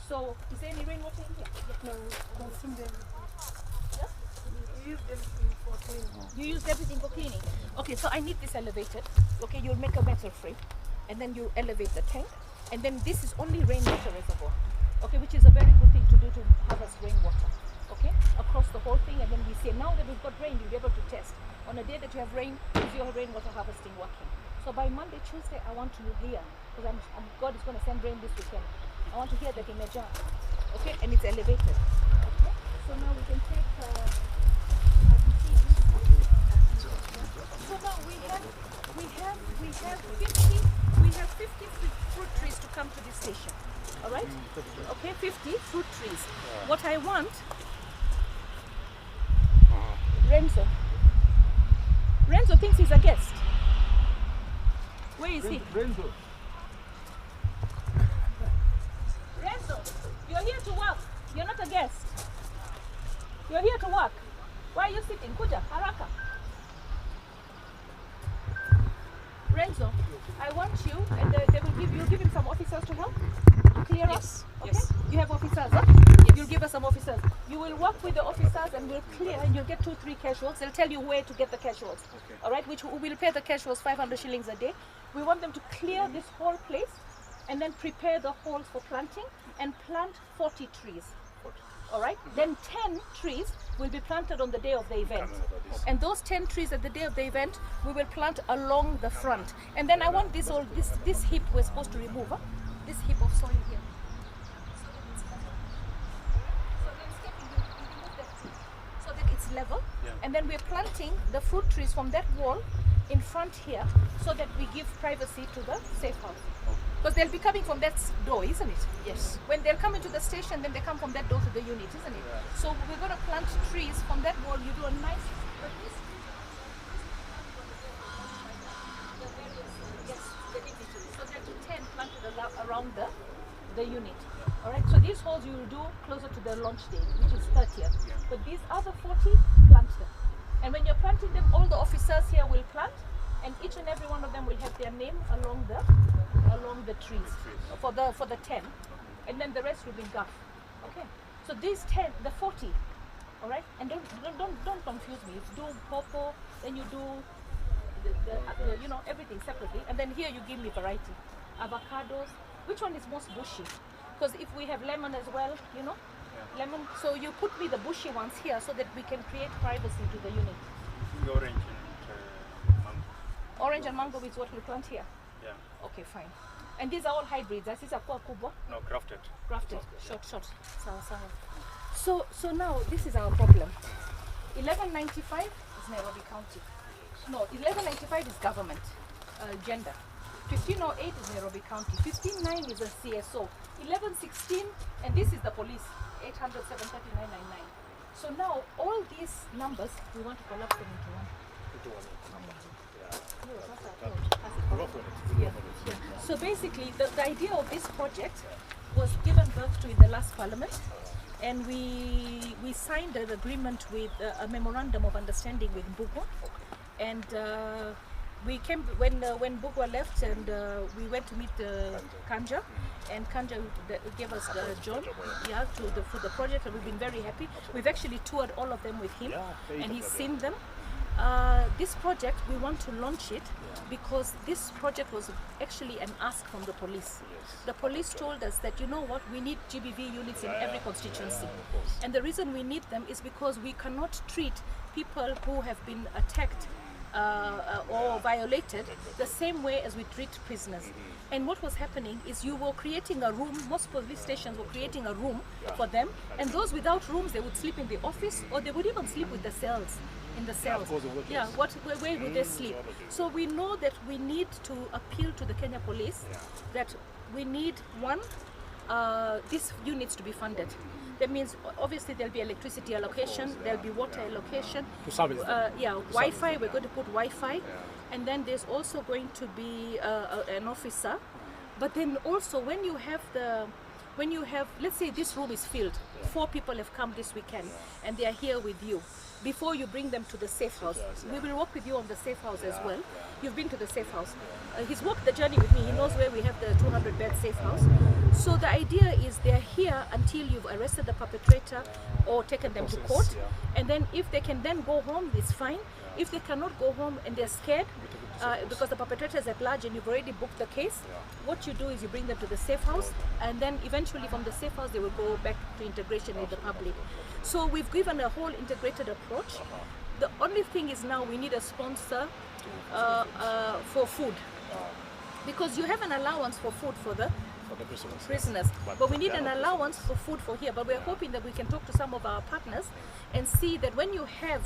So, is there any rainwater in here? No, consume them. Yeah? We use them for cleaning. You use everything for cleaning. Okay, so I need this elevated. Okay, you'll make a metal frame, and then you elevate the tank, and then this is only rainwater reservoir. Okay, which is a very good thing to do to harvest rainwater. Okay, across the whole thing, and then we say now that we've got rain, you'll be able to test. On a day that you have rain, is your rainwater harvesting working? So by Monday, Tuesday, I want to hear, because God is going to send rain this weekend. I want to hear that in a jar. Okay, and it's elevated. Okay, so now we can take. So now we have 50 fruit trees to come to this station. All right? Okay, 50 fruit trees. What I want, Renzo thinks he's a guest. Where is he? Renzo, you're here to work. You're not a guest. You're here to work. Why are you sitting? Kuja, haraka. Renzo, I want you, and they will give him some officers to help to clear up. Yes. Okay? Yes. You have officers, huh? Yes. You'll give us some officers. You will work with the officers and we'll clear, and you'll get 2-3 casuals. They'll tell you where to get the casuals. Okay. All right, which we'll pay the casuals 500 shillings a day. We want them to clear this whole place and then prepare the holes for planting and plant 40 trees. All right, then 10 trees will be planted on the day of the event. And those 10 trees at the day of the event, we will plant along the front. And then I want this heap we're supposed to remove, huh? This heap of soil here. So that it's level. Yeah. And then we're planting the fruit trees from that wall in front here so that we give privacy to the safe house. Because they'll be coming from that door, isn't it? Yes. When they'll come into the station, then they come from that door to the unit, isn't it? Yeah. So we're going to plant trees from that wall. You do a nice. Yes, the dignitaries. So there are 10 planted around the unit. All right. So these holes you will do closer to the launch date, which is 30th. But these other 40, plant them. And when you're planting them, all the officers here will plant, and each and every one of them will have their name along the trees for the 10, and then the rest will be guff. Okay, so these 10, the 40, all right, and don't confuse me. It's do popo, then you do the everything separately, and then here you give me variety. Avocados. Which one is most bushy? Because if we have lemon as well, lemon. So you put me the bushy ones here so that we can create privacy to the unit. The orange and mango. Orange and mango is what we plant here. Yeah. Okay, fine. And these are all hybrids. This is a kubwa. No, grafted. Grafted. Short. Sawa sawa. So now this is our problem. 1195 is Nairobi County. No, 1195 is government, gender. 1508 is Nairobi County. 1509 is a CSO. 1116, and this is the police. 800 73999. So now all these numbers we want to collapse them into one. Yeah. So basically, the idea of this project was given birth to in the last parliament, and we signed an agreement with a memorandum of understanding with Bungei, and we came when Bungei left, and we went to meet Kanja, and Kanja gave us the job, for the project, and we've been very happy. We've actually toured all of them with him, and he's seen them. This project, we want to launch it because this project was actually an ask from the police. The police told us that, you know what, we need GBV units in every constituency. And the reason we need them is because we cannot treat people who have been attacked or violated the same way as we treat prisoners. And what was happening is you were creating a room, most police stations were creating a room for them, and those without rooms, they would sleep in the office, or they would even sleep with the cells. In the cells. Yeah, where would they sleep? So we know that we need to appeal to the Kenya Police that we need these units to be funded. That means obviously there'll be electricity allocation, there'll be water allocation. Wi-Fi, we're going to put Wi-Fi, and then there's also going to be an officer. But then also when you have when you have, let's say this room is filled, 4 people have come this weekend and they are here with you. Before you bring them to the safe house, we will work with you on the safe house as well. You've been to the safe house. He's walked the journey with me. He knows where we have the 200-bed safe house. So the idea is they're here until you've arrested the perpetrator or taken them to court. And then if they can then go home, it's fine. If they cannot go home and they're scared, because the perpetrator is at large and you've already booked the case, what you do is you bring them to the safe house, and then eventually from the safe house they will go back to integration with the public. So we've given a whole integrated approach. The only thing is now we need a sponsor for food, because you have an allowance for food for the prisoners, but we need an allowance for food for here. But we're hoping that we can talk to some of our partners and see that when you have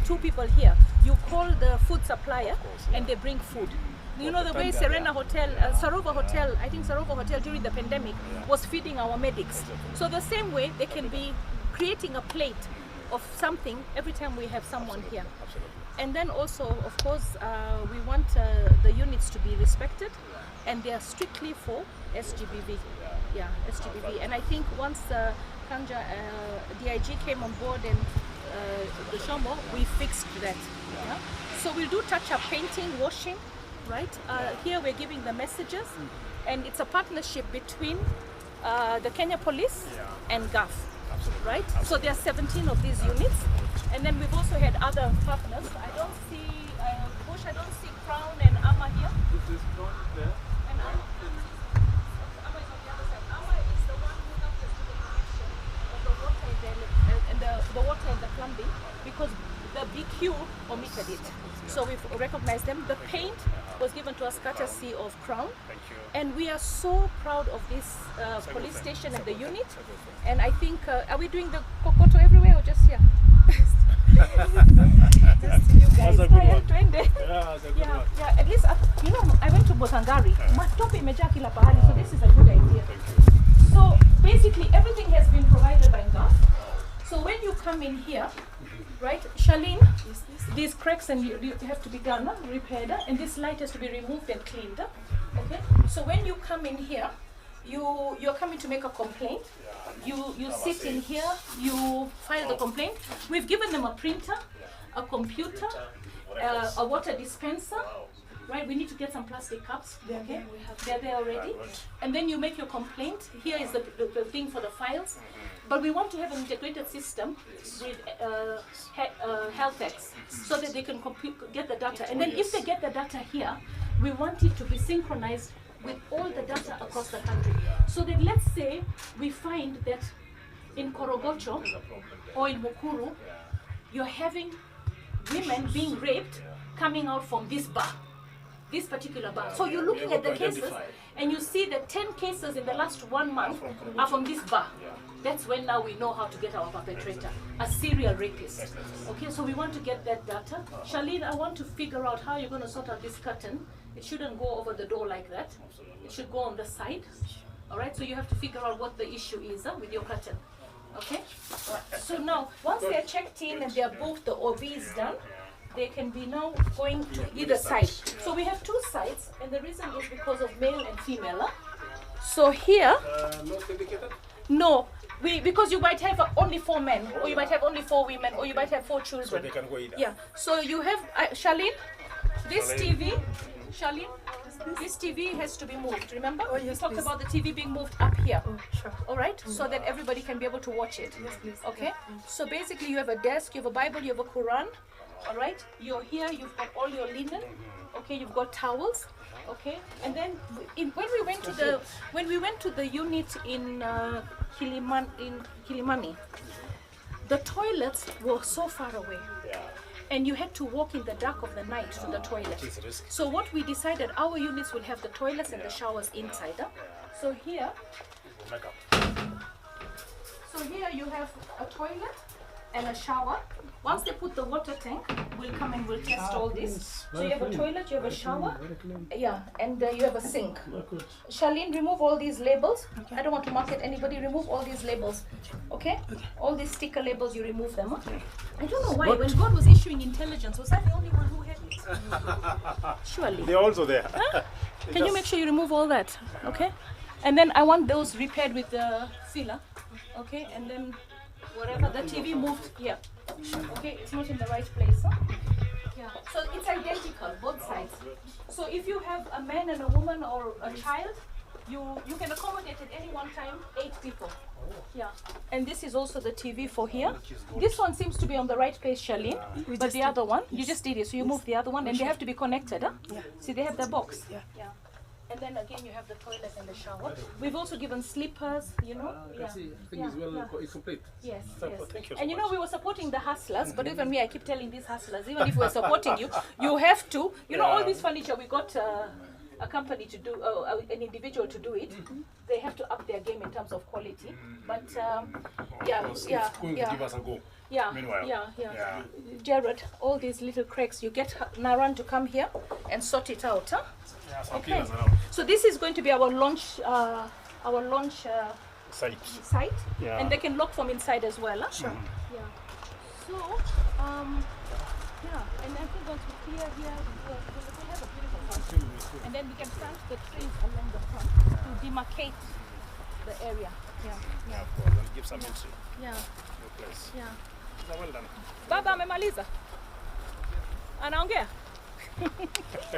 2 people here, you call the food supplier and they bring food. You know the way Serena Hotel, Sarova Hotel, I think Sarova Hotel during the pandemic was feeding our medics. So the same way they can be creating a plate of something every time we have someone here. And then also, of course, we want the units to be respected, and they are strictly for SGBV. Yeah, SGBV. And I think once Kanja, DIG came on board and the Shomo, we fixed that. Yeah? So we'll do touch-up painting, washing, right? Here we're giving the messages, and it's a partnership between the Kenya Police and GAF, right? So there are 17 of these units, and then we've also had other partners. I don't see Bush, I don't see Crown and Ama here. This is Crown there. And Ama is on the other side. Ama is the one who helped us do the connection of the water and the water and the plumbing, because the BQ omitted it. So we've recognized them. The paint was given to us courtesy of Crown. Thank you. And we are so proud of this police station and the unit. And I think, are we doing the Kokoto everywhere or just here? Just you guys. That's a good one. Twende. Yeah, that's a good one. Yeah, at least, you know, I went to Botangari. Matope imejaa kila pahali, so this is a good idea. So basically everything has been provided by GAF. So when you come in here, right, Charlene, these cracks and you have to be done, repaired, and this light has to be removed and cleaned. Okay, so when you come in here, you're coming to make a complaint. You sit in here, you file the complaint. We've given them a printer, a computer, a water dispenser. Right, we need to get some plastic cups. Okay, they're there already. And then you make your complaint. Here is the thing for the files. But we want to have an integrated system with HealthX, so that they can get the data. And then if they get the data here, we want it to be synchronized with all the data across the country. So that, let's say we find that in Korogocho or in Mukuru, you're having women being raped coming out from this bar, this particular bar. So you're looking at the cases and you see that 10 cases in the last 1 month are from this bar. That's when now we know how to get our perpetrator, a serial rapist. Okay, so we want to get that data. Charlene, I want to figure out how you're going to sort out this curtain. It shouldn't go over the door like that. It should go on the side. All right, so you have to figure out what the issue is with your curtain. Okay, all right. So now, once they're checked in and they're both, the OB is done, they can be now going to either side. So we have 2 sides, and the reason is because of male and female. So here, Not dedicated? no, because you might have only 4 men, or you might have only 4 women, or you might have 4 children. So they can go either. Yeah. So you have Charlene, this TV, Charlene, this TV has to be moved. Remember? Oh, yes, we talked please. about the TV being moved up here. Oh, sure. All right, so that everybody can be able to watch it. Yes, please. Okay. So basically, you have a desk, you have a Bible, you have a Quran. All right. You're here. You've got all your linen. Okay. You've got towels. Okay. And then when we went to the unit in Kilimani, the toilets were so far away. And you had to walk in the dark of the night to the toilet. So what we decided, our units will have the toilets and the showers inside. So here you have a toilet and a shower. Once they put the water tank, we'll come and we'll test all this. So you have a toilet, you have a shower, yeah, and you have a sink. Charlene, remove all these labels. I don't want to market anybody. Remove all these labels, okay? All these sticker labels, you remove them. I don't know why. When God was issuing intelligence, was I the only one who had it? Surely. They're also there. Can you make sure you remove all that, okay? And then I want those repaired with the sealer. Okay, and then wherever the TV moved here. Okay, it's not in the right place. Huh? Yeah. So it's identical, both sides. So if you have a man and a woman or a child, you can accommodate at any one time 8 people. Yeah. And this is also the TV for here. This one seems to be on the right place, Charlene. But the other one, you just did it. So you move the other one, and they have to be connected. Huh? Yeah. See, they have the box. Yeah. Yeah. And then again, you have the toilet and the shower. We've also given slippers, you know. I think it's well it's complete. Yes, So, yes. thank you so And you know, much. we were supporting the hustlers, but even me, I keep telling these hustlers, even if we're supporting you, you have to, you know, all this furniture, we got a company to do, an individual to do it. They have to up their game in terms of quality. But yeah, It's going to give us a go. yeah, Meanwhile, yeah. Jared, all these little cracks, you get Naran to come here and sort it out, huh? Yeah, some Okay. pillars around. So this is going to be our launch Site. site, Yeah. and they can lock from inside as well. Huh? Sure. Yeah. So, yeah, and I think once we clear here, we'll have a beautiful front. And then we can plant the trees along the front to demarcate the area. Yeah. Yeah, of course. And give some entry. Yeah. No place. Yeah. So well done. Baba amemaliza. Anaongea.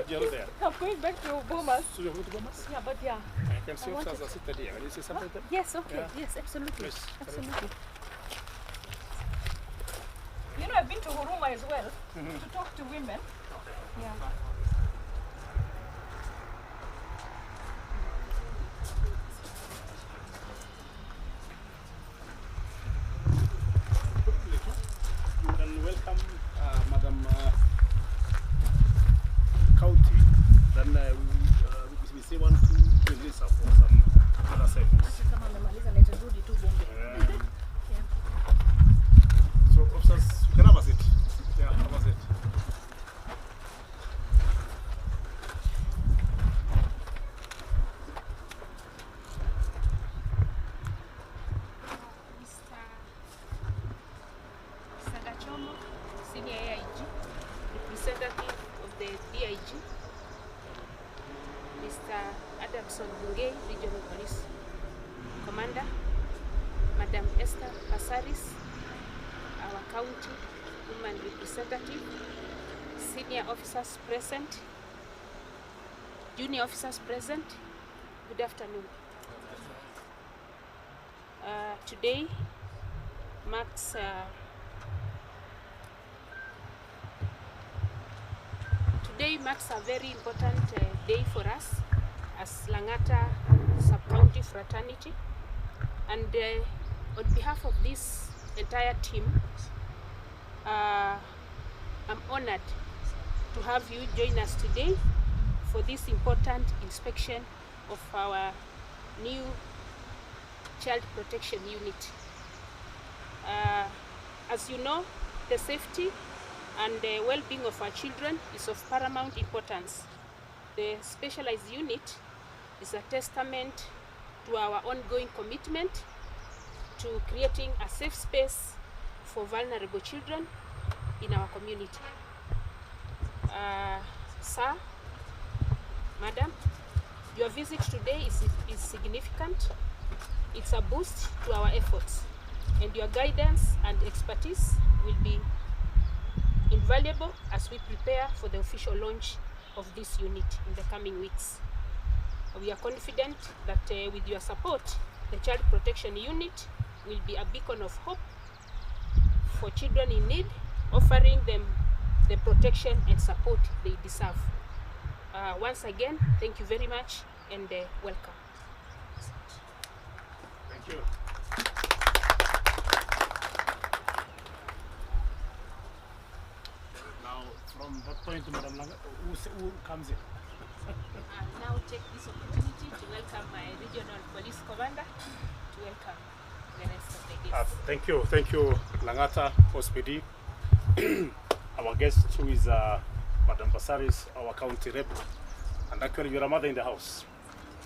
You're there. I'm going back to Bomas. So you're going to go mass? Yeah, but yeah. I can see officers are seated here. Can you see something? Yes, okay. Yeah. Yes, absolutely. Yes, Absolutely. You know, I've been to Huruma as well to talk to women. Yeah. You can welcome Madam County. Then we say 1, 2 minutes for some other segments. Kama amemaliza na itarudi tu Bungei. Yeah. So officers, you can have a seat. Yeah, have a seat. Mr. Gachomo, Senior AIG, representative of the DIG, Mr. Adamson Bungei, Regional Police Commander, Madam Esther Pasaris, our county woman representative, senior officers present, junior officers present, good afternoon. Today marks a very important day for us as Langata Sub-County Fraternity, and on behalf of this entire team, I'm honored to have you join us today for this important inspection of our new child protection unit. As you know, the safety and the well-being of our children is of paramount importance. The specialized unit is a testament to our ongoing commitment to creating a safe space for vulnerable children in our community. Sir, Madam, your visit today is significant. It's a boost to our efforts, and your guidance and expertise will be invaluable as we prepare for the official launch of this unit in the coming weeks. We are confident that with your support, the Child Protection Unit will be a beacon of hope for children in need, offering them the protection and support they deserve. Once again, thank you very much and welcome. Thank you. Now, from that point, Madam Langa, who comes in? Now take this opportunity to welcome my regional police commander, to welcome the rest of the guests. Thank you, Langata OSPD. Our guest who is Madam Basaris, our county rep, and actually you're a mother in the house.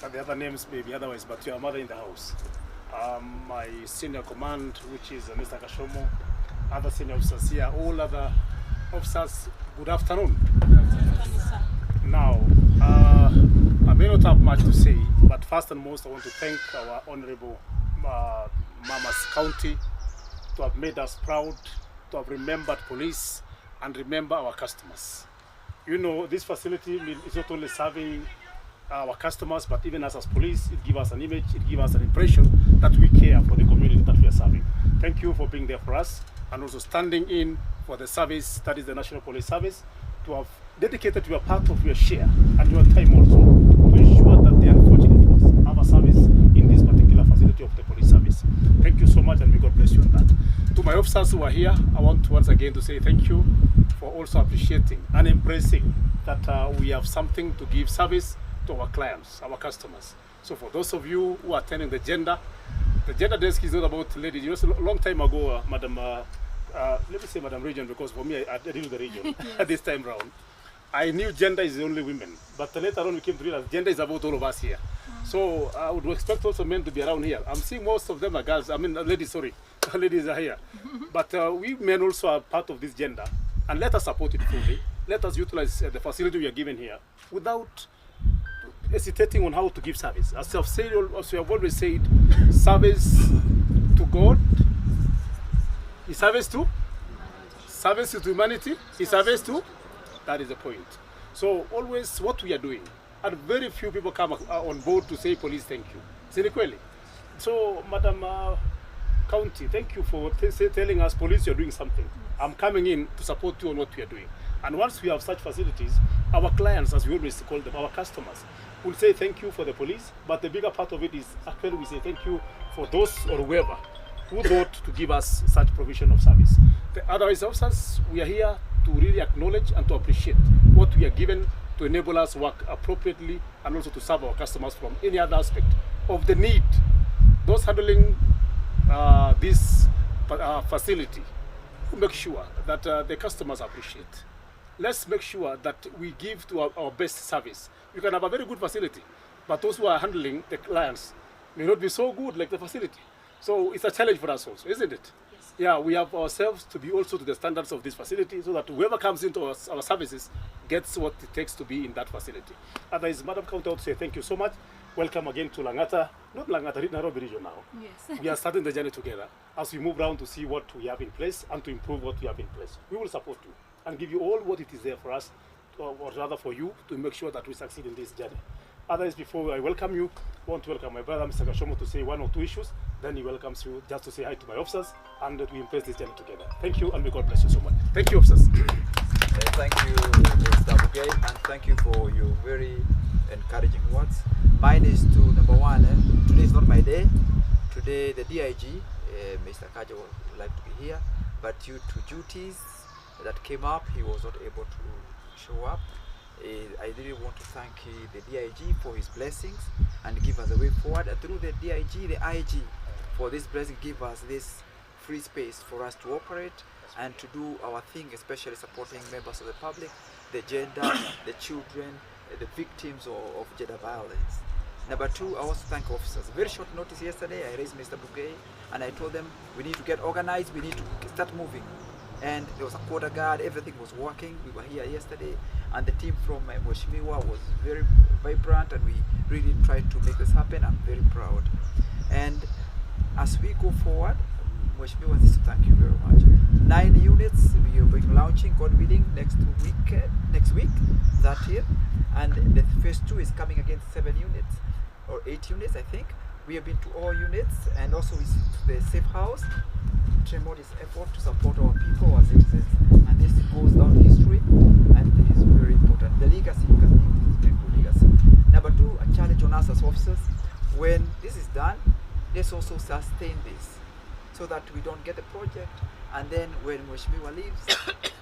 And the other names may be otherwise, but you're a mother in the house. My senior command, which is Mr. Kashomo, other senior officers here, all other officers, good afternoon. Now, I may not have much to say, But first and most, I want to thank our Honorable Mamas County to have made us proud, to have remembered police and remember our customers. You know, this facility is not only serving our customers, but even us as police, it gives us an image, it gives us an impression that we care for the community that we are serving. Thank you for being there for us and also standing in for the service, that is the National Police Service, to have dedicated your part of your share and your time also to ensure that the unfortunate ones have a service in this particular facility of the police service. Thank you so much, and may God bless you on that. To my officers who are here, I want once again to say thank you for also appreciating and embracing that we have something to give service to our clients, our customers. So for those of you who are attending the gender desk is not about ladies. You know, a long time ago, Madam, let me say Madam Region, because for me, I deal with the region this time round. I knew gender is only women, but later on we came to realize gender is about all of us here. So I would expect also men to be around here. I'm seeing most of them are girls, I mean ladies, sorry. Ladies are here. But we men also are part of this gender, and let us support it fully. Let us utilize the facility we are given here without hesitating on how to give service. As we have always said, service to God is service to humanity is service to, that is the point. So always what we are doing, and very few people come on board to say police thank you. Sinikweli. So Madam County, thank you for telling us police you're doing something. I'm coming in to support you on what we are doing. And once we have such facilities, our clients, as we always call them, our customers, will say thank you for the police, but the bigger part of it is actually we say thank you for those or whoever who thought to give us such provision of service. The other officers, we are here to really acknowledge and to appreciate what we are given to enable us work appropriately and also to serve our customers from any other aspect of the need. Those handling this facility, make sure that the customers appreciate. Let's make sure that we give to our best service. You can have a very good facility, but those who are handling the clients may not be so good like the facility. So it's a challenge for us also, isn't it? Yes. Yeah, we have ourselves to be also to the standards of this facility so that whoever comes into our services gets what it takes to be in that facility. Otherwise, Madam County, I would say thank you so much. Welcome again to Langata, not Langata, Nairobi region now. Yes. We are starting the journey together as we move around to see what we have in place and to improve what we have in place. We will support you and give you all what it is there for us, or rather for you, to make sure that we succeed in this journey. Otherwise, before I welcome you, I want to welcome my brother, Mr. Gashomo, to say one or two issues. Then he welcomes you just to say hi to my officers and that we embrace this journey together. Thank you, and may God bless you so much. Thank you, officers. Thank you, Mr. Bungei, and thank you for your very encouraging words. Mine is to number one, today is not my day. Today, the DIG, Mr. Kaja, would like to be here, but due to duties that came up, he was not able to show up. I really want to thank the DIG for his blessings and give us a way forward. And through the DIG, the IG, for this blessing, give us this free space for us to operate and to do our thing, especially supporting members of the public, the gender, the children, the victims of gender violence. Number two, I also thank officers. Very short notice yesterday, I raised Mr. Bungei and I told them we need to get organized, we need to start moving. And there was a quarter guard, everything was working. We were here yesterday, and the team from Mheshimiwa was very vibrant, and we really tried to make this happen. I'm very proud. And as we go forward, Mheshimiwa, this thank you very much. 9 units we will be launching, God willing, next week, 30th, and the phase 2 is coming again, 7 units or 8 units, I think. We have been to all units, and also we see to the safe house. Tremendous effort to support our people, our citizens, and this goes down history, and it is very important. The legacy, you can leave this very good legacy. Number two, a challenge on us as officers. When this is done, let's also sustain this, so that we don't get the project, and then when Mheshimiwa leaves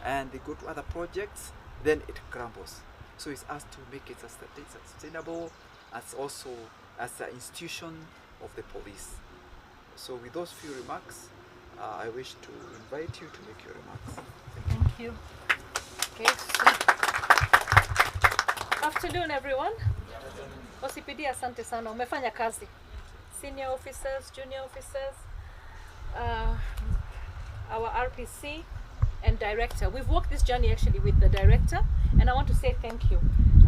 and they go to other projects, then it crumbles. So it's us to make it sustainable, as also as an institution of the police. So with those few remarks, I wish to invite you to make your remarks. Thank you. Okay. Afternoon, everyone. OCPD, asante sana. Umefanya kazi. Senior officers, junior officers, our RPC and director. We've walked this journey actually with the director, and I want to say thank you.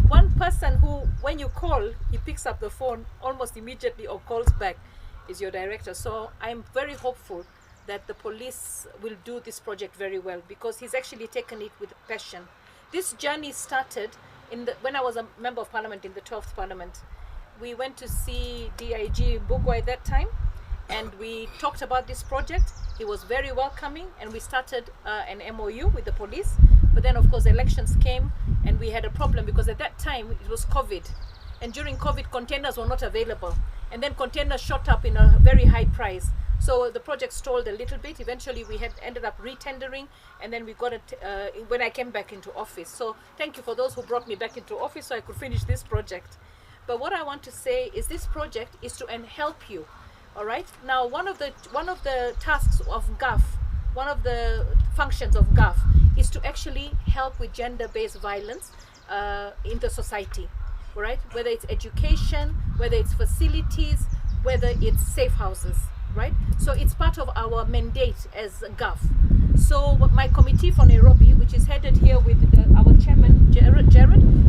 one person who, when you call, he picks up the phone almost immediately or calls back is your director. So I'm very hopeful that the police will do this project very well, because he's actually taken it with passion. This journey started when I was a member of parliament in the 12th parliament. We went to see DIG Bungei at that time, and we talked about this project. He was very welcoming, and we started an MOU with the police. But then, of course, elections came, and we had a problem because at that time it was COVID, and during COVID containers were not available, and then containers shot up in a very high price. So the project stalled a little bit. Eventually we had ended up re-tendering, and then we got it when I came back into office. So thank you for those who brought me back into office so I could finish this project. But what I want to say is this project is to help you. All right. Now, one of the tasks of GAF, one of the functions of GAF, is to actually help with gender-based violence in the society. All right. Whether it's education, whether it's facilities, whether it's safe houses. Right. So it's part of our mandate as GAF. So my committee for Nairobi, which is headed here with our chairman Jared,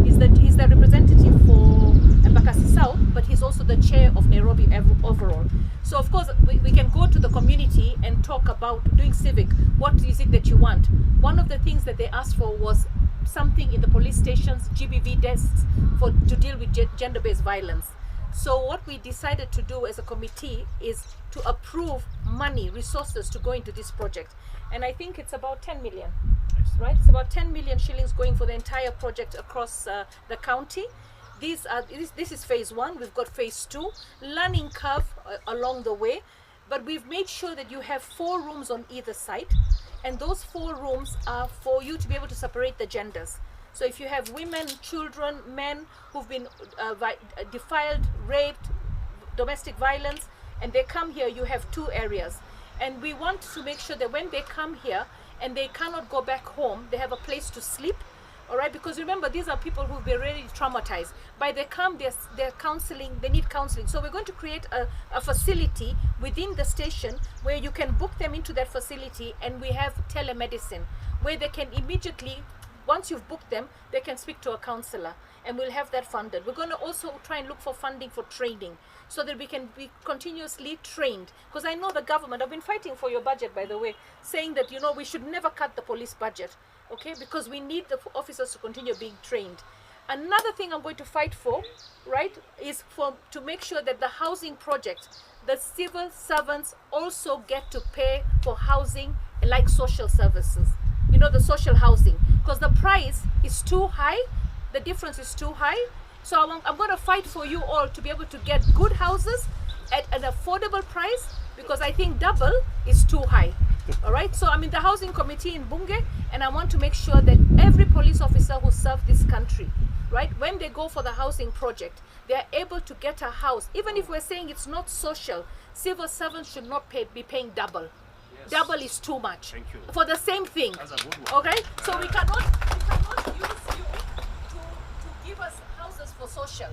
he's the representative for Embakasi South, but he's also the chair of Nairobi overall. So of course we can go to the community and talk about doing civic. What is it that you want? One of the things that they asked for was something in the police stations, GBV desks, to deal with gender-based violence. So what we decided to do as a committee is to approve money, resources to go into this project. And I think it's about 10 million, right? It's about 10 million shillings going for the entire project across the county. This is phase 1. We've got phase 2, learning curve along the way. But we've made sure that you have 4 rooms on either side. And those 4 rooms are for you to be able to separate the genders. So if you have women, children, men who've been defiled, raped, domestic violence, and they come here, you have 2 areas. And we want to make sure that when they come here and they cannot go back home, they have a place to sleep. All right, because remember, these are people who've been really traumatized. By they come, they're counseling, they need counseling. So we're going to create a facility within the station where you can book them into that facility, and we have telemedicine where they can immediately, once you've booked them, they can speak to a counselor, and we'll have that funded. We're going to also try and look for funding for training so that we can be continuously trained. Because I know the government, I've been fighting for your budget, by the way, saying that, you know, we should never cut the police budget, okay? Because we need the officers to continue being trained. Another thing I'm going to fight for, right, is to make sure that the housing project, the civil servants also get to pay for housing like social services. You know, the social housing, because the price is too high, the difference is too high. So I'm going to fight for you all to be able to get good houses at an affordable price, because I think double is too high. All right, so I'm in the housing committee in Bungei, and I want to make sure that every police officer who serves this country, right, when they go for the housing project, they are able to get a house. Even if we're saying it's not social, civil servants should not be paying double. Yes. Double is too much. Thank you. For the same thing. That's a good one. Okay, so we cannot use you to give us houses for social.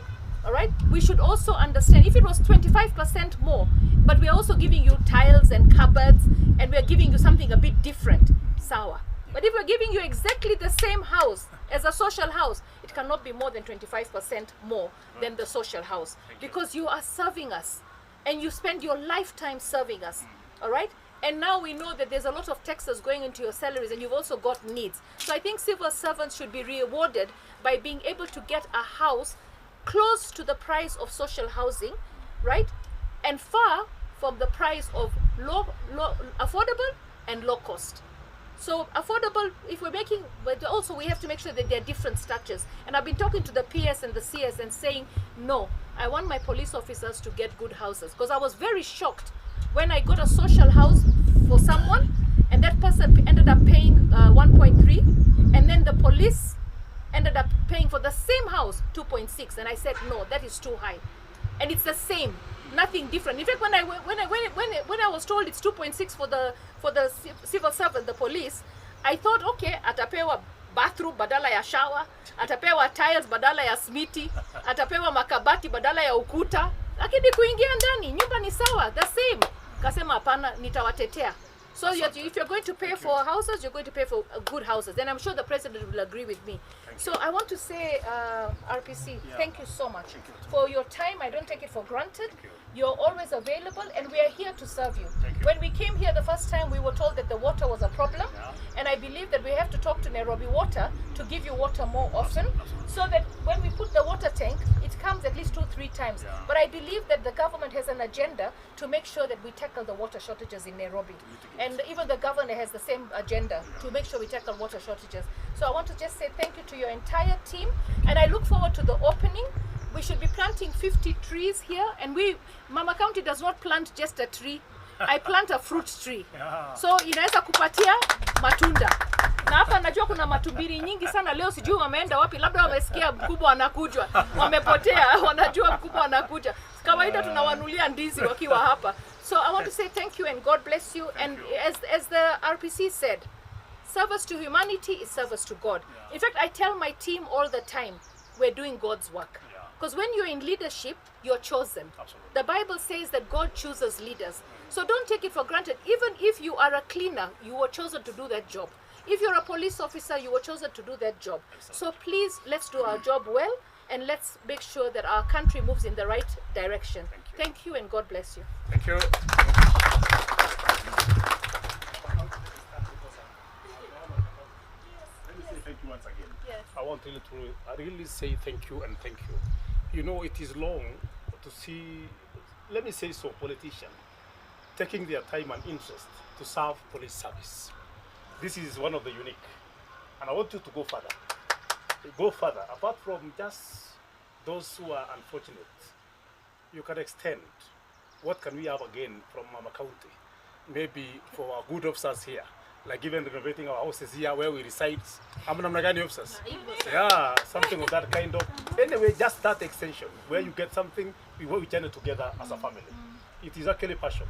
All right, we should also understand, if it was 25% more, but we're also giving you tiles and cupboards, and we're giving you something a bit different, sour. But if we're giving you exactly the same house as a social house, it cannot be more than 25% more than the social house, because you are serving us and you spend your lifetime serving us. All right, and now we know that there's a lot of taxes going into your salaries, and you've also got needs. So I think civil servants should be rewarded by being able to get a house close to the price of social housing, right, and far from the price of affordable and low cost. So affordable, if we're making, but also we have to make sure that there are different structures. And I've been talking to the PS and the CS and saying, no, I want my police officers to get good houses, because I was very shocked when I got a social house for someone, and that person ended up paying 1.3, and then the police ended up paying for the same house 2.6, and I said no, that is too high. And it's the same, nothing different. In fact, when I was told it's 2.6 for the civil servant, the police, I thought, okay, atapewa bathroom badala ya shower, atapewa tiles badala ya smiti, atapewa makabati badala ya ukuta, lakini kuingia ndani nyumba ni sawa, the same. Kasema hapana, nitawatetea. So if you're going to pay for houses, you're going to pay for good houses. And I'm sure the president will agree with me. So I want to say, RPC, thank you so much for your time. I don't take it for granted. You're always available, and we are here to serve you. When we came here the first time, we were told that the water was a problem, and I believe that we have to talk to Nairobi Water to give you water more often, so that when we put the water tank, it comes at least 2-3 times. But I believe that the government has an agenda to make sure that we tackle the water shortages in Nairobi. And even the governor has the same agenda to make sure we tackle water shortages. So I want to just say thank you to your entire team, and I look forward to the opening. We should be planting 50 trees here, and Mama County does not plant just a tree. I plant a fruit tree. So inaweza kupatia matunda. Na hapa najua kuna matumbiri nyingi sana leo, sijui wameenda wapi, labda wamesikia mkubwa anakuja. Wamepotea, wanajua mkubwa anakuja. Kawaida tunawanulia ndizi wakiwa hapa. So I want to say thank you and God bless you. And as the RPC said, service to humanity is service to God. In fact, I tell my team all the time, we're doing God's work. Because when you're in leadership, you're chosen. Absolutely. The Bible says that God chooses leaders. So don't take it for granted. Even if you are a cleaner, you were chosen to do that job. If you're a police officer, you were chosen to do that job. So please, let's do our job well, and let's make sure that our country moves in the right direction. Thank you, and God bless you. Thank you. Thank you once again. Yes. I want to really say thank you and thank you. You know, it is long to see, let me say so, politicians taking their time and interest to serve police service. This is one of the unique. And I want you to go further. Go further. Apart from just those who are unfortunate, you can extend. What can we have again from Mama County? Maybe for our good officers here, like even renovating our houses here where we reside. Namna officers? Yeah, something of that kind of. Anyway, just that extension where you get something, we journey together as a family. It is actually passion.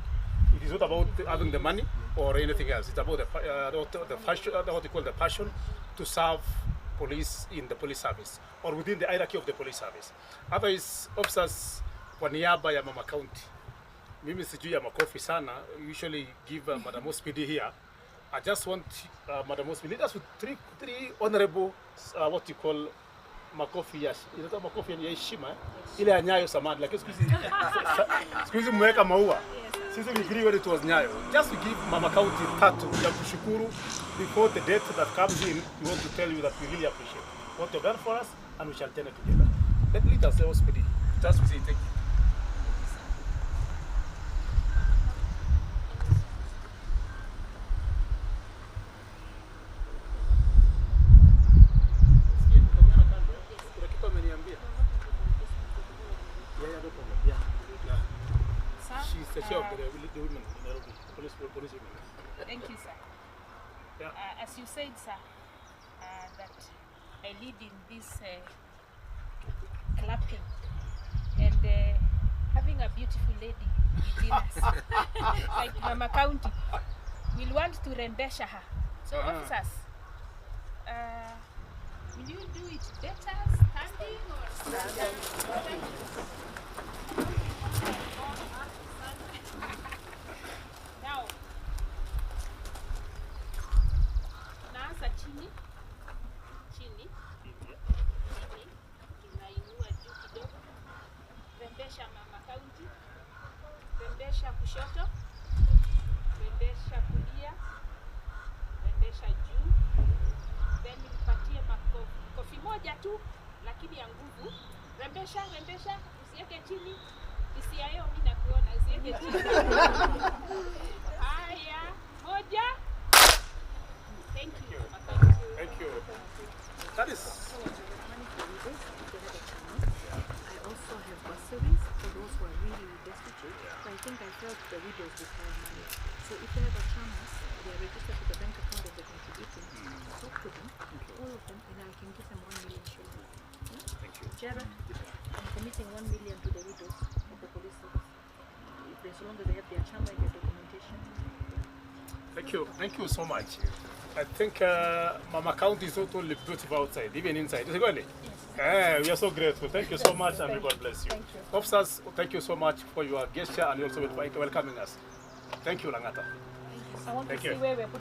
It is not about having the money or anything else. It's about the passion, what you call the passion to serve police in the police service or within the hierarchy of the police service. Otherwise, officers kwa niaba ya Mama County, mimi sijui ya makofi sana, usually give Madam Ospidi here. I just want Madam Ospidi, lead us with three honorable, what you call makofi ya heshima, ile ya Nyayo samani, lakini siku hizi mweka maua. Since we agree when it was Nyayo, just to give Mama County tatu ya kushukuru before the death that comes in, we want to tell you that we really appreciate what you've done for us, and we shall turn it together. Let us say Ospidi, just to say thank you. She's the chair of the women in Nairobi, police women. Thank you, sir. Yeah. As you said, sir, that I lead in this clapping and having a beautiful lady within us, like Mama County, we'll want to rembesha her. So officers, will you do it better standing or now, naanza chini, tunainua juu kidogo, rembesha Mama County, rembesha kushoto, rembesha kulia, rembesha juu, then nipatie makofi moja tu, lakini ya nguvu, rembesha, usiweke chini, isiayo mimi nakuona, usiweke chini. Haya, moja. Thank you. Thank you. That is. I also have bursaries for those who are really destitute. So I think I felt the widows require money. So if they have a chance, they are registered to the bank account that they're contributing. Talk to them, all of them, and I can give them 1 million shillings. Thank you. Jared, I'm committing 1 million to the widows of the police service. As long as they have their chama and their documentation. Thank you so much. I think Mama County is not only beautiful outside, even inside. Is it going? Yes. We are so grateful. Thank you so much, and may God bless you. Thank you. Officers, thank you so much for your gesture and also welcoming us. Thank you, Langata. Thank you. I want to Thank see you. where we're putting